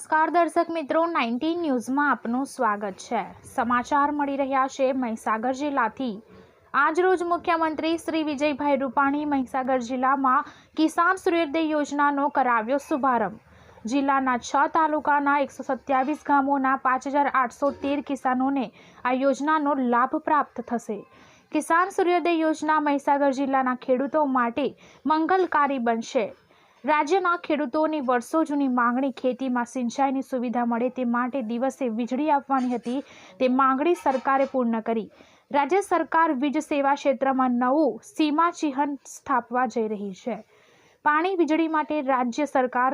નમસ્કાર દર્શક મિત્રો, 19 ન્યૂઝમાં આપનું સ્વાગત છે। સમાચાર મળી રહ્યા છે મહીસાગર જિલ્લાથી। આજરોજ મુખ્યમંત્રી શ્રી વિજયભાઈ રૂપાણી મહીસાગર જિલ્લામાં કિસાન સૂર્યોદય યોજનાનો કરાવ્યો શુભારંભ। જિલ્લાના 6 તાલુકાના 127 ગામોના 5813 કિસાનોને આ યોજનાનો લાભ પ્રાપ્ત થશે। કિસાન સૂર્યોદય યોજના મહીસાગર જિલ્લાના ખેડૂતો માટે મંગલકારી બનશે। રાજ્યના ખેડૂતોની વર્ષો જૂની માંગણી ખેતીમાં સિંચાઈની સુવિધા મળે તે માટે દિવસે વીજળી આપવાની હતી, તે માંગણી સરકારે પૂર્ણ કરી। રાજ્ય સરકાર વીજ સેવા ક્ષેત્રમાં નવું સીમાચિહ્ન સ્થાપવા જઈ રહી છે। પાણી વીજળી માટે રાજ્ય સરકાર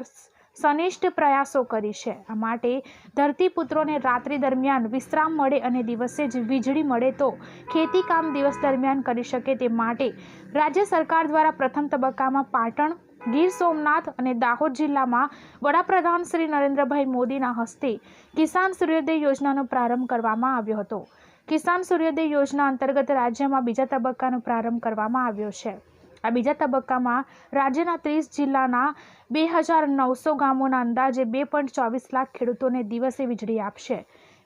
સનિષ્ઠ પ્રયાસો કરી છે। આ માટે ધરતીપુત્રોને રાત્રિ દરમિયાન વિશ્રામ મળે અને દિવસે જ વીજળી મળે તો ખેતી કામ દિવસ દરમિયાન કરી શકે તે માટે રાજ્ય સરકાર દ્વારા પ્રથમ તબક્કામાં પાટણ, ગીર સોમનાથ અને દાહોદ જિલ્લામાં વડાપ્રધાન શ્રી નરેન્દ્રભાઈ મોદીના હસ્તે કિસાન સૂર્યોદય યોજનાનો પ્રારંભ કરવામાં આવ્યો હતો। કિસાન સૂર્યોદય યોજના અંતર્ગત રાજ્યમાં બીજા તબક્કાનો પ્રારંભ કરવામાં આવ્યો છે। આ બીજા તબક્કામાં રાજ્યના 30 જિલ્લાના 2900 ગામોના અંદાજે 2.24 લાખ ખેડૂતોને દિવસે વીજળી આપશે।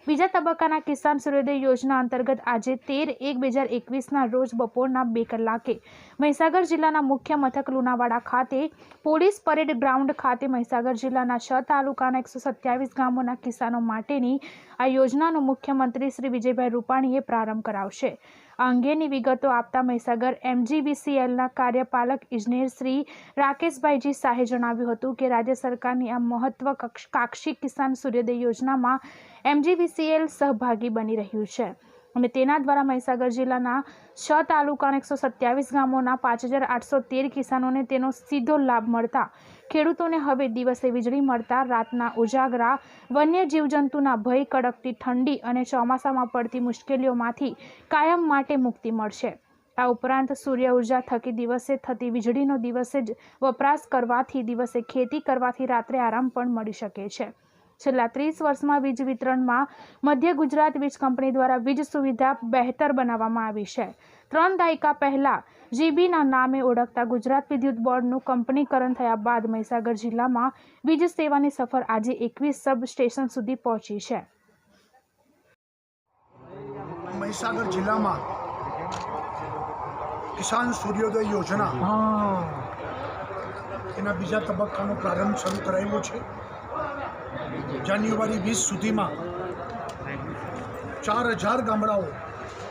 બીજા તબક્કાના કિસાન સૂર્યોદય યોજના અંતર્ગત આજે 13/1/2021ના રોજ બપોરના 2 કલાકે મહીસાગર જિલ્લાના મુખ્ય મથક લુણાવાડા ખાતે પોલીસ પરેડ ગ્રાઉન્ડ ખાતે મહીસાગર જિલ્લાના 6 તાલુકાના 127 ગામોના કિસાનો માટેની આ યોજનાનો મુખ્યમંત્રી શ્રી વિજયભાઈ રૂપાણીએ પ્રારંભ કરાવશે। આ અંગેની વિગતો આપતા મહીસાગર MGVCLના કાર્યપાલક ઇજનેર શ્રી રાકેશભાઈજી શાહે જણાવ્યું હતું કે રાજ્ય સરકારની આ મહત્વાકાંક્ષી કિસાન સૂર્યોદય યોજનામાં MGVCL સહભાગી બની રહ્યું છે અને તેના દ્વારા મહીસાગર જિલ્લાના 6 તાલુકાના 127 ગામોના 5813 કિસાનોને તેનો સીધો લાભ મળતા ખેડૂતોને હવે દિવસે વીજળી મળતા રાતના ઉજાગરા, વન્ય જીવજંતુના ભય, કડકતી ઠંડી અને ચોમાસામાં પડતી મુશ્કેલીઓમાંથી કાયમ માટે મુક્તિ મળશે। આ ઉપરાંત સૂર્ય ઉર્જા થકી દિવસે થતી વીજળીનો દિવસે જ વપરાશ કરવાથી દિવસે ખેતી કરવાથી રાત્રે આરામ પણ મળી શકે છે। છેલ્લા 30 વર્ષમાં વીજ વિતરણમાં મધ્ય ગુજરાત વીજ કંપની દ્વારા વીજ સુવિધા બહેતર બનાવવામાં આવી છે। 3 દાયકા પહેલા જીબીના નામે ઓળખતા ગુજરાત વિદ્યુત બોર્ડનું કંપનીકરણ થયા બાદ મહીસાગર જિલ્લામાં વીજ સેવાની સફર આજે 21 સબ સ્ટેશન સુધી પહોંચી છે। મહીસાગર જિલ્લામાં કિસાન સૂર્યોદય યોજના એના બીજા તબક્કાનો પ્રારંભ શરૂ કરાયો છે। જાન્યુઆરી 20 સુધીમાં 4000 ગામડાઓ